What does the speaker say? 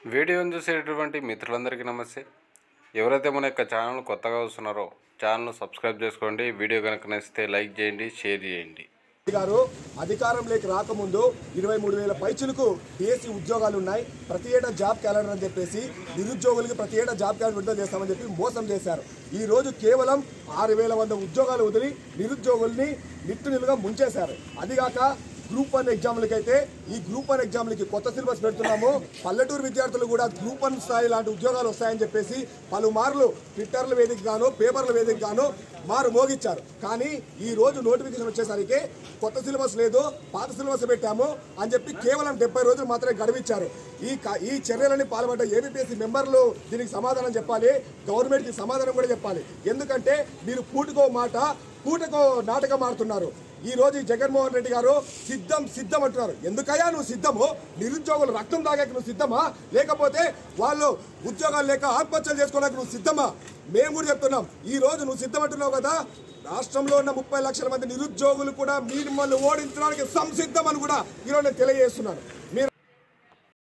వీడియోని చూసేటటువంటి మిత్రులందరికీ నమస్తే. ఎవరైతే మన యొక్క ఛానల్ కొత్తగా వస్తున్నారో ఛానల్ సబ్స్క్రైబ్ చేసుకోండి. వీడియో కనుక నచ్చితే లైక్ చేయండి, షేర్ చేయండి. గారు అధికారంలోకి రాకముందు 23,000 పైచులకు డిఎస్సి ఉద్యోగాలు ఉన్నాయి, ప్రతి ఏటా జాబ్ క్యాలెండర్ అని చెప్పేసి నిరుద్యోగులకి ప్రతి ఏటా జాబ్ క్యాలెండర్ విడుదల చేస్తామని చెప్పి మోసం చేశారు. ఈ రోజు కేవలం 6,100 ఉద్యోగాలు వదిలి నిరుద్యోగుల్ని నిలుగా ముంచేశారు. అదిగాక గ్రూప్ 1 ఎగ్జామ్లకి అయితే ఈ గ్రూప్ 1 ఎగ్జామ్లకి కొత్త సిలబస్ పెడుతున్నాము. పల్లెటూరు విద్యార్థులు కూడా గ్రూప్ 1 స్థాయి లాంటి ఉద్యోగాలు వస్తాయని చెప్పేసి పలుమార్లు ట్విట్టర్ల వేదిక గాను పేపర్ల వేదిక గాను మారు మోగించారు. కానీ ఈ రోజు నోటిఫికేషన్ వచ్చేసరికి కొత్త సిలబస్ లేదు, పాత సిలబస్ పెట్టాము అని చెప్పి కేవలం 70 రోజులు మాత్రమే గడువించారు. ఈ చర్యలని పాల్పడ్డ ఏబిపిఎస్సి మెంబర్లు దీనికి సమాధానం చెప్పాలి, గవర్నమెంట్కి సమాధానం కూడా చెప్పాలి. ఎందుకంటే మీరు పూటకో మాట పూటకో నాటకం ఆడుతున్నారు. ఈ రోజు జగన్మోహన్ రెడ్డి గారు సిద్ధం అంటున్నారు. ఎందుకయ్యా నువ్వు సిద్ధము? నిరుద్యోగులు రక్తం తాగాక నువ్వు సిద్ధమా? లేకపోతే వాళ్ళు ఉద్యోగాలు లేక ఆత్మహత్యలు చేసుకోవడానికి నువ్వు సిద్ధమా? మేము కూడా చెప్తున్నాం. ఈ రోజు నువ్వు సిద్ధం అంటున్నావు కదా, రాష్ట్రంలో ఉన్న 30 లక్షల మంది నిరుద్యోగులు కూడా మిమ్మల్ని ఓడించడానికి సంసిద్ధం అని కూడా ఈరోజు నేను తెలియజేస్తున్నాను.